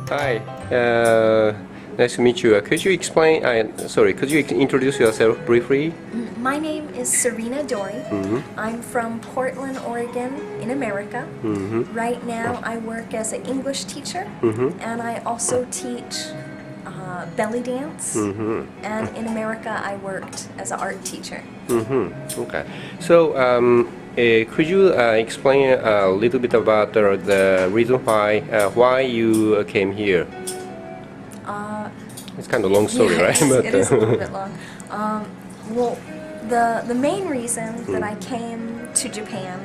Hi, nice to meet you. Could you explain, could you introduce yourself briefly? My name is Sarina Dorie. I'm from Portland, Oregon in America. Right now I work as an English teacher and I also teach belly dance. And in America I worked as an art teacher. Okay. So, could you explain a little bit about the reason why you came here? It's kind of a long story, yes, right? It is a little bit long. Well, the main reason that I came to Japan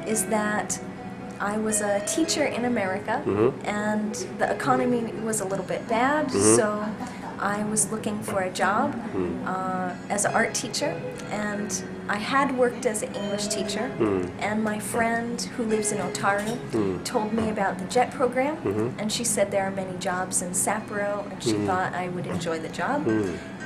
is that I was a teacher in America and the economy was a little bit bad, so I was looking for a job as an art teacher, and I had worked as an English teacher, and my friend who lives in Otaru told me about the JET program, and she said there are many jobs in Sapporo, and she thought I would enjoy the job,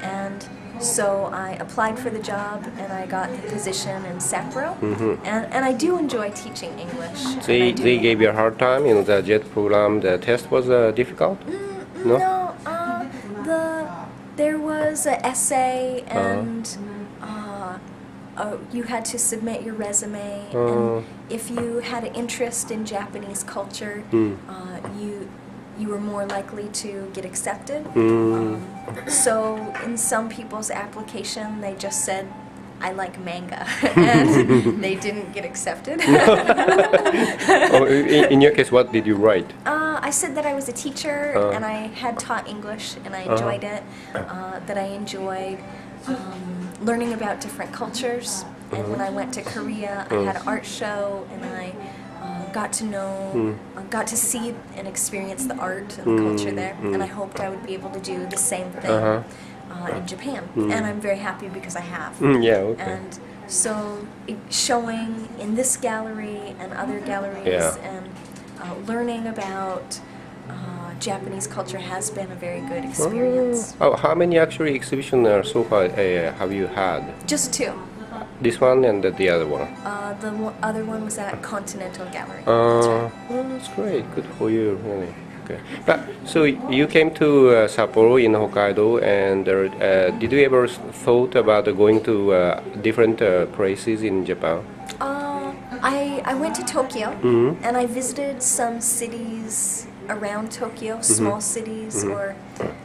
and so I applied for the job and I got the position in Sapporo, and I do enjoy teaching English. They gave you a hard time in the JET program. The test was difficult? No, there was an essay and you had to submit your resume, and if you had an interest in Japanese culture, you were more likely to get accepted. So in some people's application they just said, I like manga, and they didn't get accepted. In your case, what did you write? I said that I was a teacher and I had taught English and I enjoyed it, that I enjoyed learning about different cultures, and when I went to Korea I had an art show and I got to know, got to see and experience the art and the culture there, and I hoped I would be able to do the same thing in Japan, and I'm very happy because I have. And so showing in this gallery and other galleries and learning about Japanese culture has been a very good experience. How many actually exhibitions so far have you had? Just two. This one and the other one? The other one was at Continental Gallery. Well, that's great. Good for you, really. Okay. But so you came to Sapporo in Hokkaido, and did you ever thought about going to different places in Japan? I went to Tokyo and I visited some cities around Tokyo, small cities or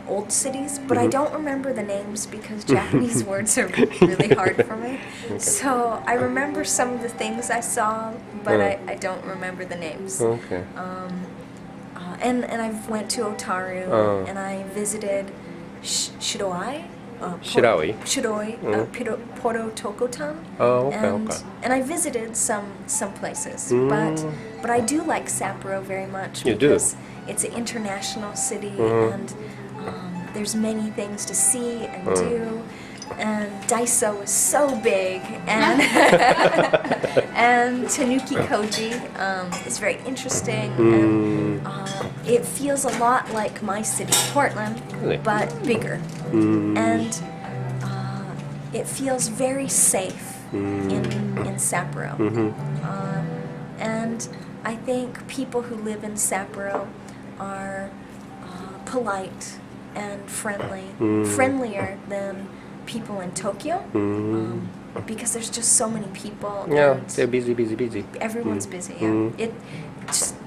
old cities, but I don't remember the names because Japanese words are really hard for me. So I remember some of the things I saw, but I don't remember the names. And I went to Otaru and I visited Shiroi, Porto Tokotan, and I visited some places, but I do like Sapporo very much because it's an international city and there's many things to see and do, and Daiso is so big, and and Tanuki Koji is very interesting, and it feels a lot like my city, Portland, but bigger, and it feels very safe in Sapporo, and I think people who live in Sapporo are polite and friendly, friendlier than people in Tokyo, because there's just so many people. Yeah, they're busy. Everyone's busy.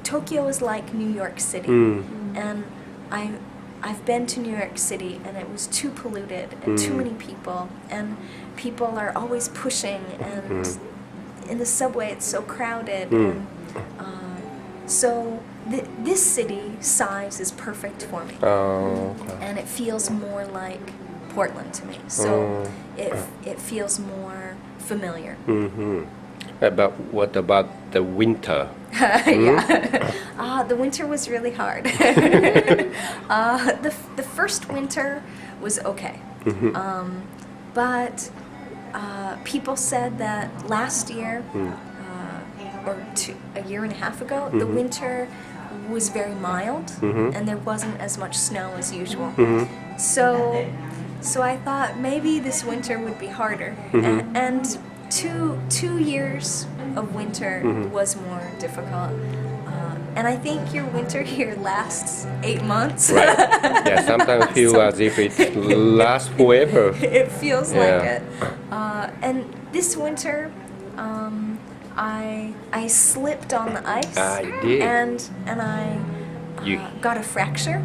Tokyo is like New York City, and I've been to New York City, and it was too polluted and too many people, and people are always pushing, and in the subway it's so crowded, and so this city size is perfect for me, and it feels more like Portland to me, so it feels more familiar. But what about the winter? The winter was really hard. The first winter was okay, but people said that last year or a year and a half ago, the winter was very mild and there wasn't as much snow as usual. So I thought maybe this winter would be harder, and two years of winter was more difficult. And I think your winter here lasts 8 months. Right. Yeah, sometimes I feel as if it lasts forever. It feels like it. And this winter, I slipped on the ice. I did. And I got a fracture.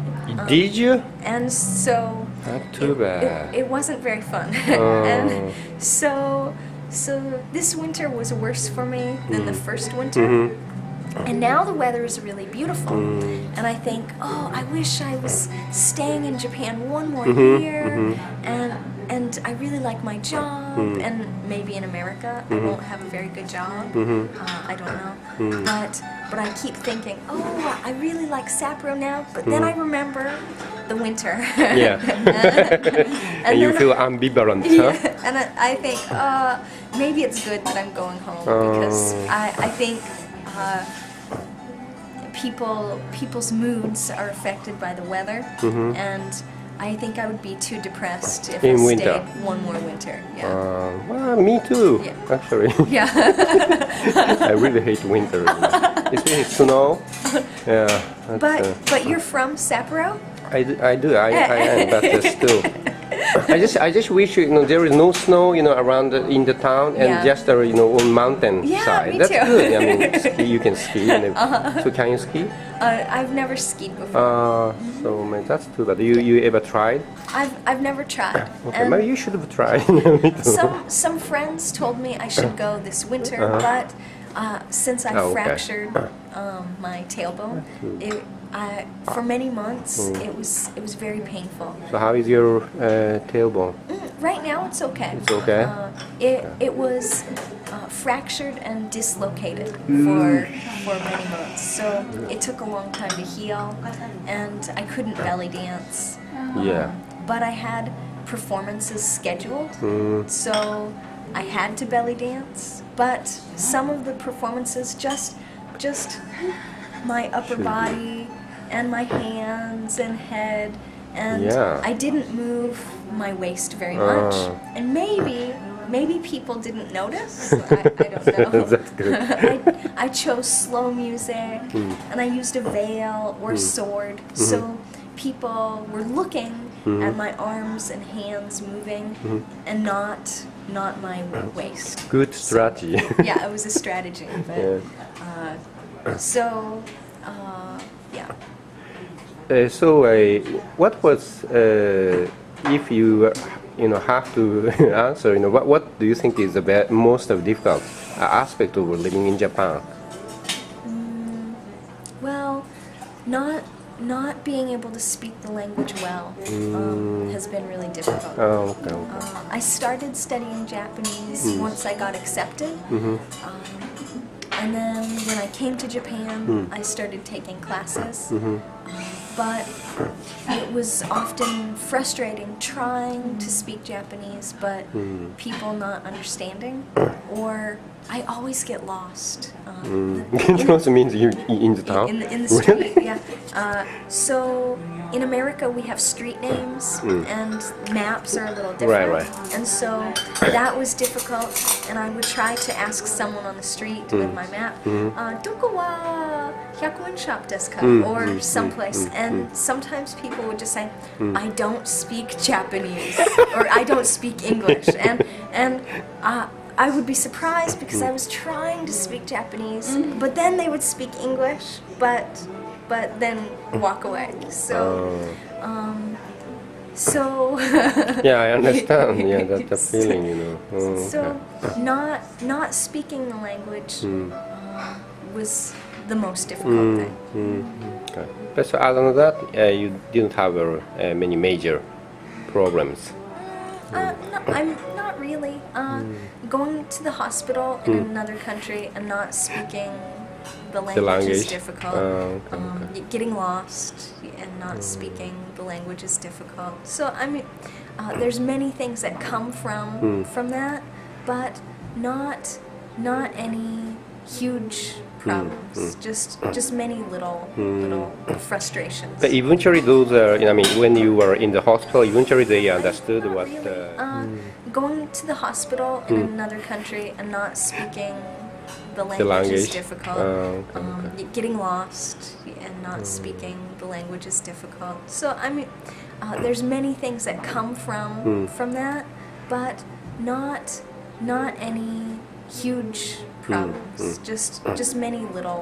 Did you? And so Not too bad. It wasn't very fun. And so this winter was worse for me than the first winter. And now the weather is really beautiful. And I think, oh, I wish I was staying in Japan one more year. And I really like my job. And maybe in America I won't have a very good job. I don't know. But I keep thinking, oh, I really like Sapporo now. But then I remember the winter. Yeah. and you feel ambivalent, huh? And I think, maybe it's good that I'm going home because I think people's moods are affected by the weather, and I think I would be too depressed if I stayed one more winter. Yeah. Well, me too, actually. Yeah. I really hate winter. Especially snow. Yeah. But you're from Sapporo? I am, but still. I just wish there is no snow around in the town and just on mountain side. Me That's too. good. I mean, you can ski. So can you ski? I've never skied before. So man, that's too bad. You ever tried? I've never tried. Okay, And maybe you should have tried. some friends told me I should go this winter, but since I fractured my tailbone, for many months it was very painful. So how is your tailbone? Right now it's okay. It's okay. It was fractured and dislocated for many months, so it took a long time to heal, and I couldn't belly dance. Yeah. But I had performances scheduled, so I had to belly dance. But some of the performances just my upper body and my hands and head, and I didn't move my waist very much. And maybe people didn't notice. I don't know. That's good. I chose slow music, and I used a veil or sword, so people were looking at my arms and hands moving, and not my waist. Good strategy. Yeah, it was a strategy. But, yeah. So, what was if you have to answer? What do you think is the most difficult aspect of living in Japan? Well, not being able to speak the language well has been really difficult. Oh, okay. I started studying Japanese once I got accepted. And then when I came to Japan, I started taking classes. But it was often frustrating trying to speak Japanese, but people not understanding, or I always get lost. It also means you in the town? In the street, yeah. So in America we have street names, and maps are a little different. Right. And so that was difficult, and I would try to ask someone on the street with my map, "Doko wa 100 yen shop desu ka?" or someplace. And sometimes people would just say, "I don't speak Japanese," or "I don't speak English," and I would be surprised because I was trying to speak Japanese, but then they would speak English, but then walk away. So Yeah, I understand. Yeah, that's the feeling, So not speaking the language was the most difficult thing. Okay. But so other than that, you didn't have many major problems. No, I'm not really. Going to the hospital in another country and not speaking the language is difficult. Getting lost and not speaking the language is difficult. So I mean, there's many things that come from that, but not any huge problems. Just many little frustrations. But eventually, those when you were in the hospital, eventually they understood what. going to the hospital in another country and not speaking the language is difficult. Getting lost and not speaking the language is difficult. So I mean, there's many things that come from that, but not any huge problems. Just many little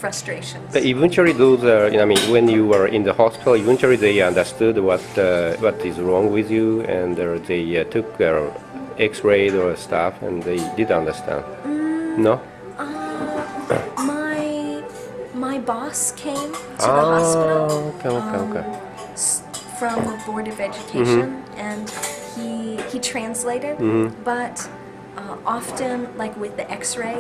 frustrations. But eventually, those I mean, when you were in the hospital, eventually they understood what is wrong with you, and they took X-ray or stuff, and they did understand. No. My boss came to the hospital. Okay. From the Board of Education, and he translated, but often, like with the X-ray,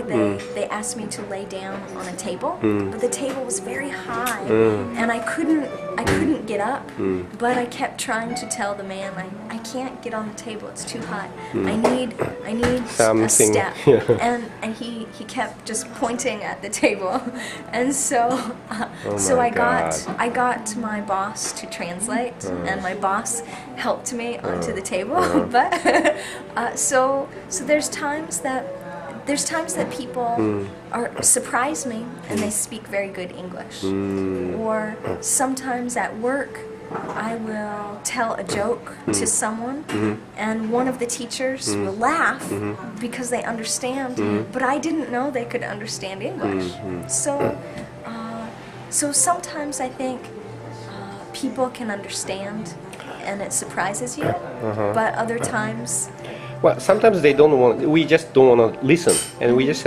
they asked me to lay down on a table, but the table was very high, and I couldn't get up, but I kept trying to tell the man, I can't get on the table, it's too high. I need a step, and he kept just pointing at the table, and so I got my boss to translate, and my boss helped me onto the table, but so there's times that people surprise me and they speak very good English, or sometimes at work I will tell a joke to someone, and one of the teachers will laugh because they understand, but I didn't know they could understand English. So sometimes I think people can understand and it surprises you, but other times. Well, sometimes they don't want. We just don't want to listen, and we just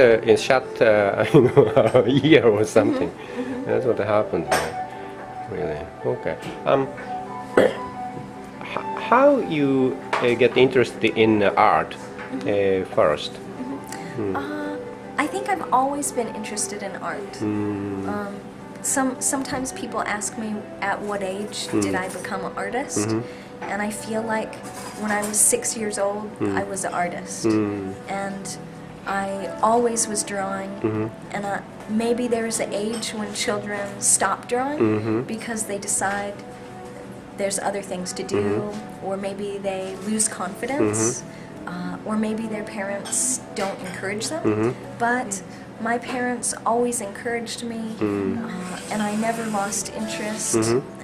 shut our ear or something. That's what happened. Really. Okay. How you get interested in art first? I think I've always been interested in art. Sometimes people ask me at what age did I become an artist, and I feel like when I was 6 years old, I was an artist, and I always was drawing, and maybe there's an age when children stop drawing because they decide there's other things to do, or maybe they lose confidence, or maybe their parents don't encourage them, but my parents always encouraged me, and I never lost interest,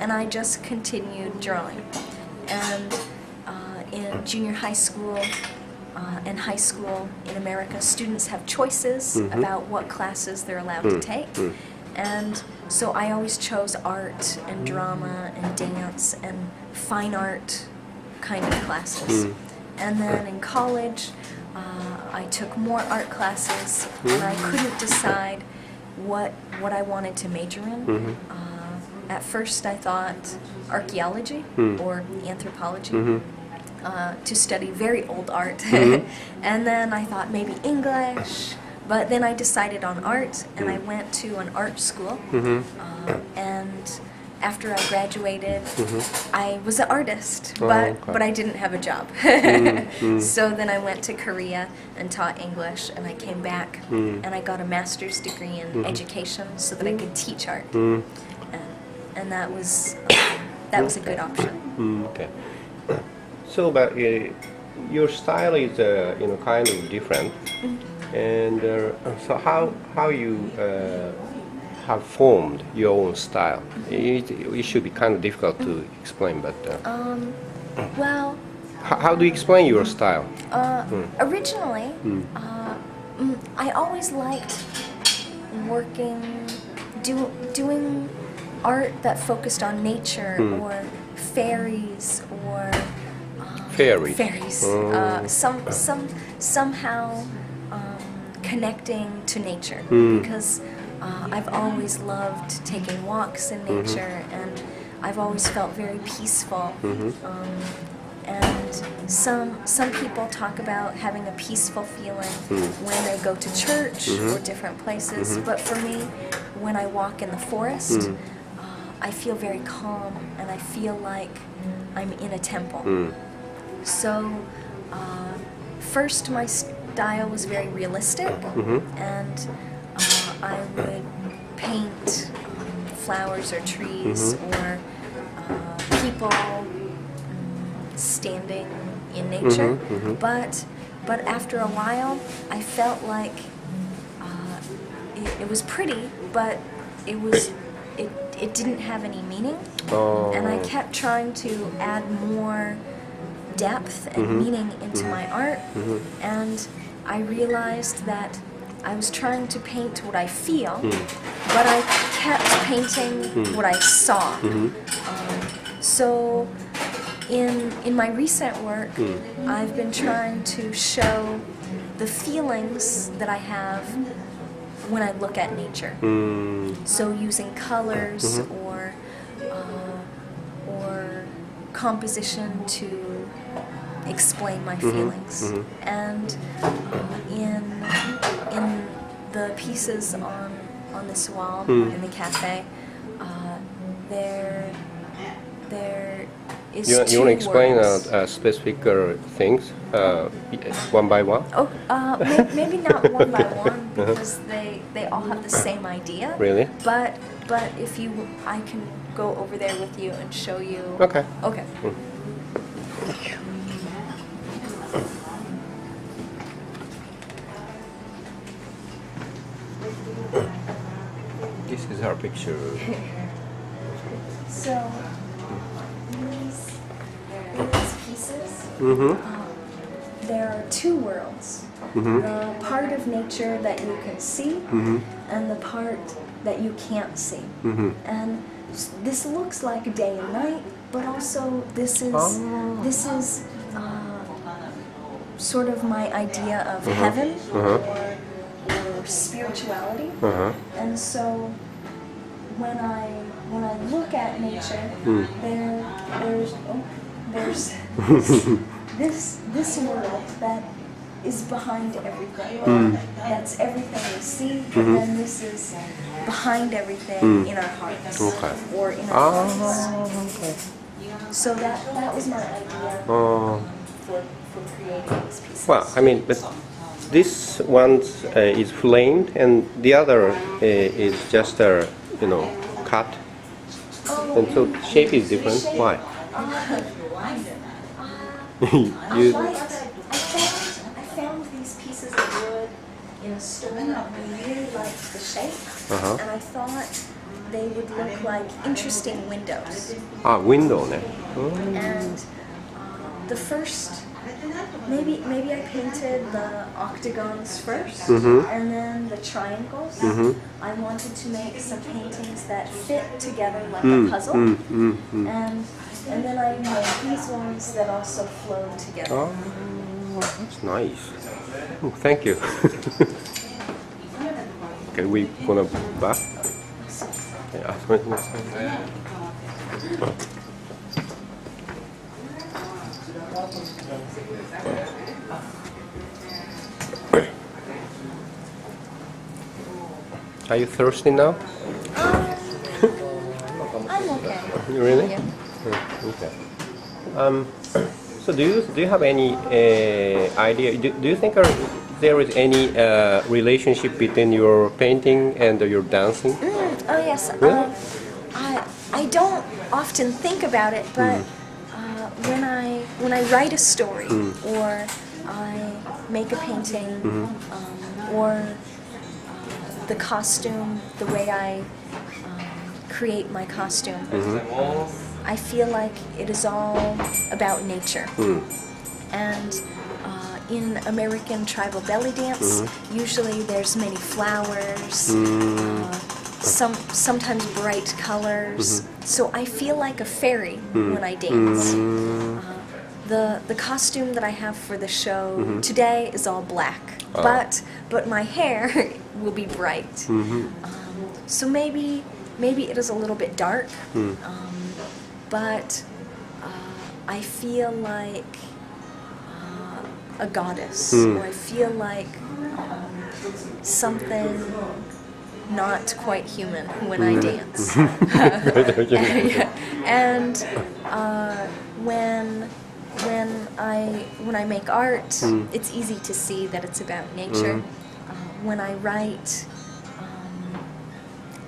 and I just continued drawing. And in junior high school and high school in America, students have choices about what classes they're allowed to take. And so I always chose art and drama and dance and fine art kind of classes. And then in college, I took more art classes, and I couldn't decide what I wanted to major in. At first I thought archaeology or anthropology, to study very old art. And then I thought maybe English, but then I decided on art, and I went to an art school, and after I graduated, I was an artist, but I didn't have a job. So then I went to Korea and taught English, and I came back, and I got a master's degree in education so that I could teach art, and that was a good option. Okay. So, but your style is kind of different, and so how you have formed your own style? It should be kind of difficult to explain, but well, how do you explain your style? Originally, I always liked doing art that focused on nature or fairies or somehow connecting to nature, because I've always loved taking walks in nature, and I've always felt very peaceful. And some people talk about having a peaceful feeling when they go to church or different places, but for me, when I walk in the forest, I feel very calm, and I feel like I'm in a temple. So first my style was very realistic, and I would paint flowers or trees or people standing in nature, but after a while, I felt like it was pretty, but it didn't have any meaning, and I kept trying to add more depth and meaning into my art, and I realized that I was trying to paint what I feel, but I kept painting what I saw. So in my recent work, I've been trying to show the feelings that I have when I look at nature. So using colors or composition to explain my feelings. And in the pieces on this wall in the cafe, there is You want to explain specific things one by one? Oh, maybe not one by one because they all have the same idea. Really? But if I can go over there with you and show you. Okay. Okay. This is our picture. So these pieces, there are two worlds. The part of nature that you can see and the part that you can't see. And this looks like day and night, but also this is sort of my idea of heaven or spirituality. And so when I look at nature, there's this world that is behind everything. That's everything we see, and then this is behind everything in our hearts or in our bodies. So that was my idea for creating these pieces. Well, I mean, but this one is flamed, and the other is just cut, and so shape is different. Why? I found these pieces of wood in a store and I really liked the shape, and I thought they would look like interesting windows. Window, ne? And the first, maybe I painted the octagons first, and then the triangles. I wanted to make some paintings that fit together like a puzzle, and then I made these ones that also flow together. Oh, that's nice. Oh, thank you. Okay, we gonna back? Are you thirsty now? I'm okay. Really? Yeah. Okay. So do you have any idea? Do you think there is any relationship between your painting and your dancing? Oh yes. Really? I don't often think about it, but when I write a story or I make a painting or the costume, the way I create my costume, I feel like it is all about nature. And in American tribal belly dance, usually there's many flowers, sometimes bright colors. So I feel like a fairy when I dance. The costume that I have for the show today is all black, but my hair will be bright. So maybe it is a little bit dark, but I feel like a goddess, or I feel like something not quite human when I dance. And when I make art, it's easy to see that it's about nature. When I write,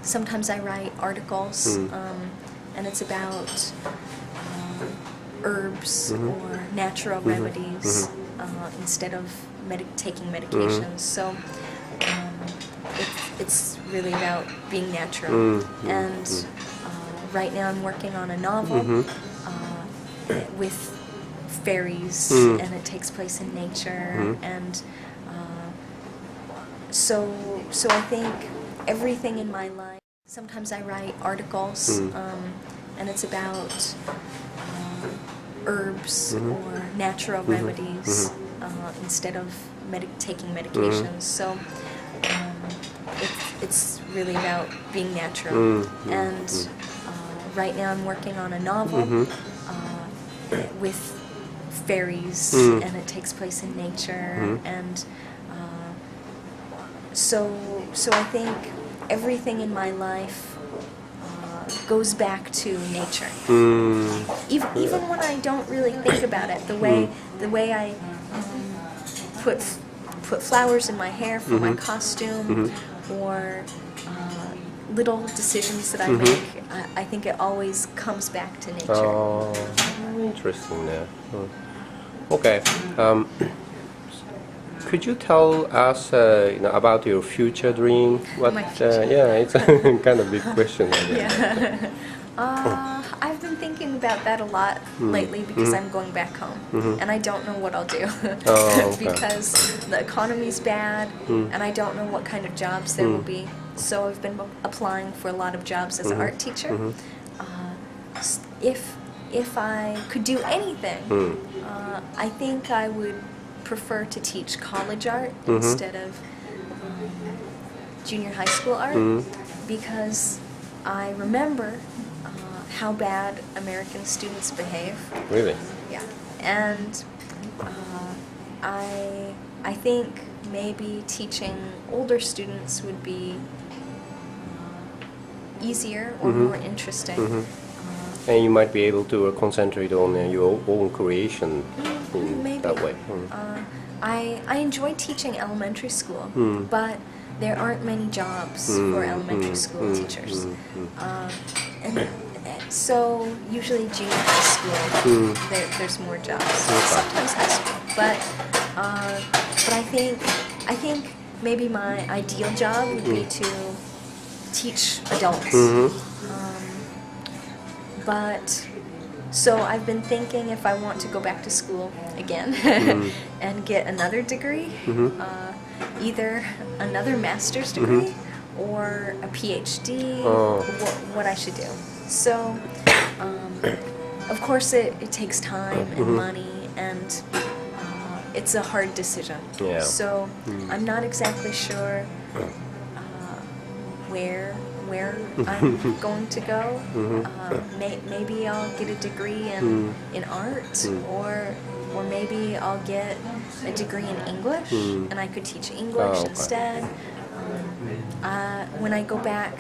sometimes I write articles, and it's about herbs or natural remedies instead of taking medications. So it's really about being natural. And right now I'm working on a novel with fairies, and it takes place in nature. And so I think everything in my life. Sometimes I write articles, and it's about herbs or natural remedies instead of taking medications. So it's really about being natural. And right now I'm working on a novel with fairies, and it takes place in nature. And so I think everything in my life goes back to nature. Even when I don't really think about it, the way I put flowers in my hair for my costume, or little decisions that I make, I think it always comes back to nature. Oh, interesting there. Okay. Could you tell us about your future dream? My future. Yeah, it's a kind of big question. Yeah. I've been thinking about that a lot lately because I'm going back home, and I don't know what I'll do because the economy's bad, and I don't know what kind of jobs there will be. So I've been applying for a lot of jobs as an art teacher. If I could do anything, I think I would prefer to teach college art instead of junior high school art, because I remember how bad American students behave. Really? Yeah. And I think maybe teaching older students would be easier or more interesting. And you might be able to concentrate on your own creation in Maybe. that way. I enjoy teaching elementary school, but there aren't many jobs for elementary school teachers. And so usually junior high school, there's more jobs. Sometimes high school, but I think maybe my ideal job would be to teach adults. But so I've been thinking if I want to go back to school again and get another degree, either another master's degree or a PhD, what I should do. So, of course, it takes time and money, and it's a hard decision. Yeah. So I'm not exactly sure where I'm going to go. Maybe I'll get a degree in art, or maybe I'll get a degree in English, and I could teach English instead. When I go back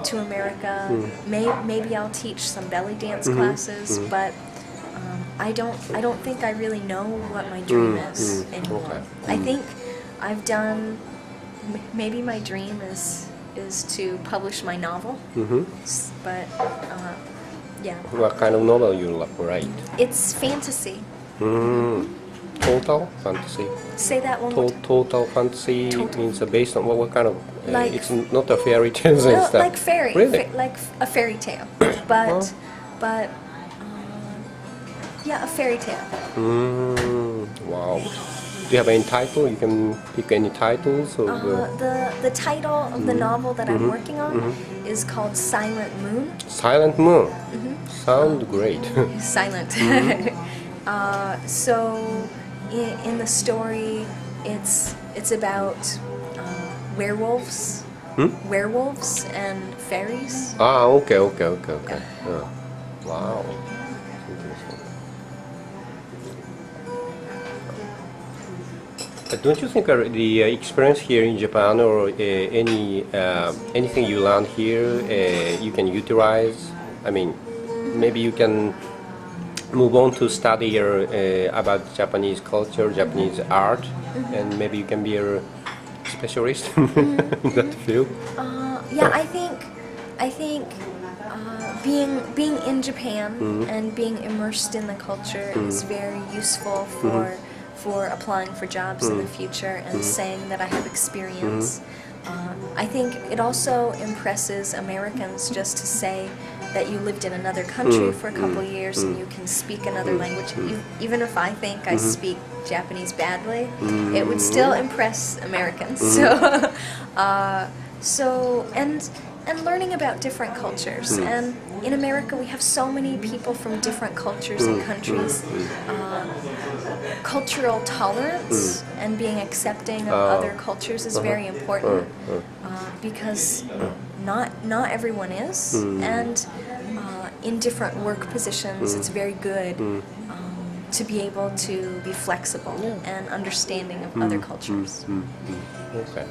to America, maybe I'll teach some belly dance classes, but I don't think I really know what my dream is anymore. I think I've done. Maybe my dream is to publish my novel, but yeah. What kind of novel you write? It's fantasy. Total fantasy. Say that one more time. Total fantasy means based on what kind of? Like, it's not a fairy tale and stuff. Like fairy, Really? like a fairy tale, but yeah, a fairy tale. Wow. Do you have any title? You can pick any titles. Or The title of the novel that I'm working on is called Silent Moon. Silent Moon. Sound great. Silent. So in the story, it's about werewolves, werewolves and fairies. Okay. Yeah. Wow. Interesting. Don't you think the experience here in Japan or anything you learned here you can utilize? I mean, maybe you can move on to study about Japanese culture, Japanese art, and maybe you can be a specialist in that field. Yeah, I think I think being in Japan and being immersed in the culture is very useful for applying for jobs in the future and saying that I have experience. I think it also impresses Americans just to say that you lived in another country for a couple years and you can speak another language. Even if I think I speak Japanese badly, it would still impress Americans. And learning about different cultures. And in America, we have so many people from different cultures and countries. Cultural tolerance and being accepting of other cultures is very important because not everyone is. And in different work positions, it's very good to be able to be flexible and understanding of other cultures. Okay.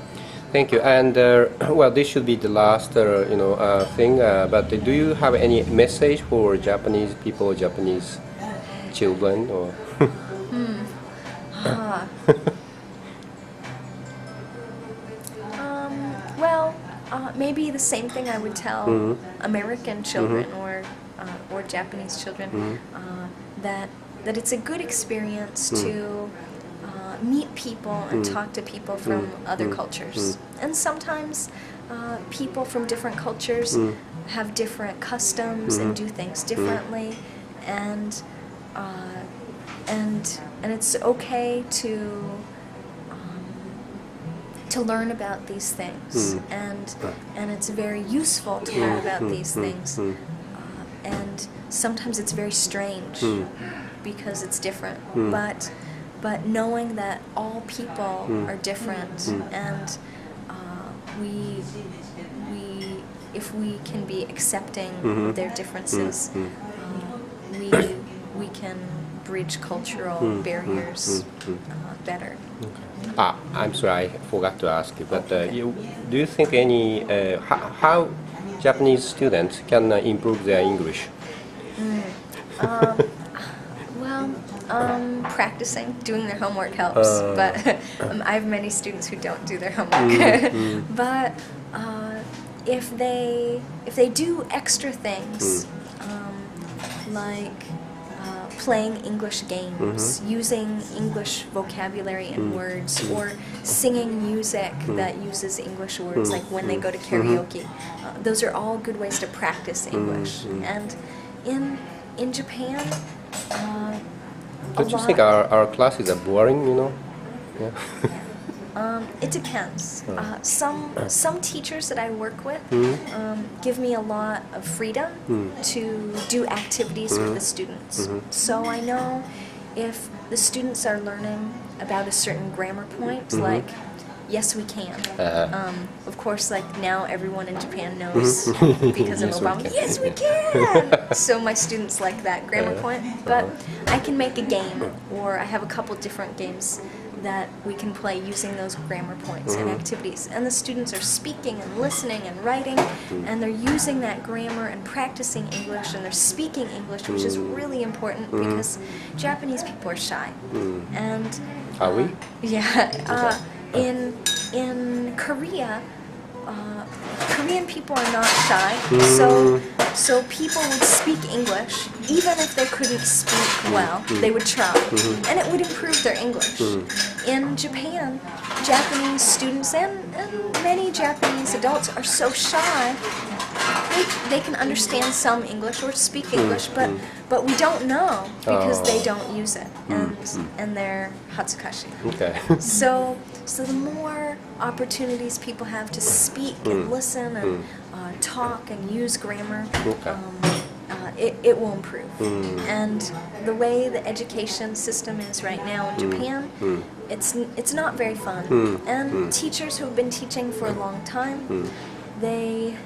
Thank you. And well, this should be the last, thing. But do you have any message for Japanese people, Japanese children, or? Well, maybe the same thing I would tell American children or Japanese children that it's a good experience to meet people and talk to people from other cultures. And sometimes people from different cultures have different customs and do things differently, and it's okay to learn about these things, and it's very useful to learn about these things. And sometimes it's very strange because it's different, but knowing that all people are different, and if we can be accepting of their differences, we can bridge cultural barriers better. I'm sorry, I forgot to ask you, but do you think how Japanese students can improve their English? Practicing, doing their homework helps, but I have many students who don't do their homework. But if they do extra things, like playing English games, using English vocabulary and words, or singing music that uses English words, like when they go to karaoke, those are all good ways to practice English. And in Japan, don't you think our classes are boring, Yeah. It depends. Some teachers that I work with give me a lot of freedom to do activities with the students. So I know if the students are learning about a certain grammar point, like yes we can. Of course, like now everyone in Japan knows because of Obama. Yes we can. So my students like that grammar point, but I can make a game, or I have a couple different games that we can play using those grammar points and activities, and the students are speaking and listening and writing, and they're using that grammar and practicing English, and they're speaking English, which is really important because Japanese people are shy. And are we? Yeah. In Korea, Korean people are not shy, so people would speak English even if they couldn't speak well. They would try, and it would improve their English. In Japan, Japanese students and many Japanese adults are so shy. They can understand some English or speak English, but we don't know because they don't use it, and they're hatsukashi. Okay. So the more opportunities people have to speak and listen and talk and use grammar, it will improve. And the way the education system is right now in Japan, it's not very fun. And teachers who have been teaching for a long time, they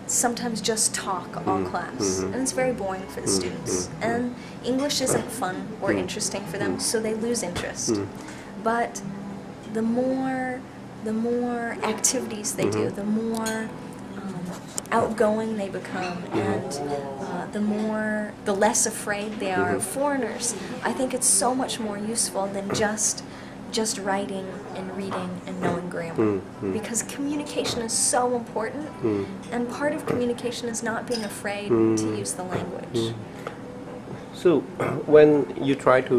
sometimes just talk all class, and it's very boring for the students. And English isn't fun or interesting for them, so they lose interest. But the more activities they do, the more outgoing they become, and the less afraid they are of foreigners. I think it's so much more useful than just just writing and reading and knowing grammar. Because communication is so important, and part of communication is not being afraid to use the language. So when you try to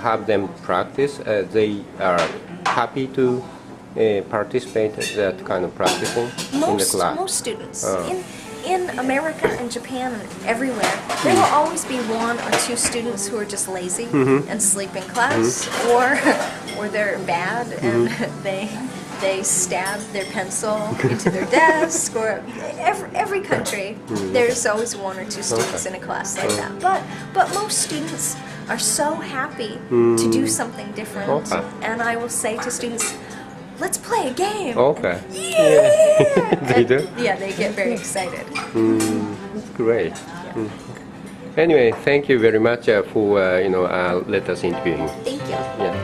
have them practice, they are happy to participate in that kind of practicing in the class. Most students in America and Japan and everywhere, there will always be one or two students who are just lazy and sleep in class, or they're bad and they stab their pencil into their desk, or every country there's always one or two students in a class like that. But most students are so happy to do something different, and I will say to students, let's play a game. Okay. Yeah. They do? Yeah, they get very excited. Great. Anyway, thank you very much for let us interviewing. Thank you. Yeah.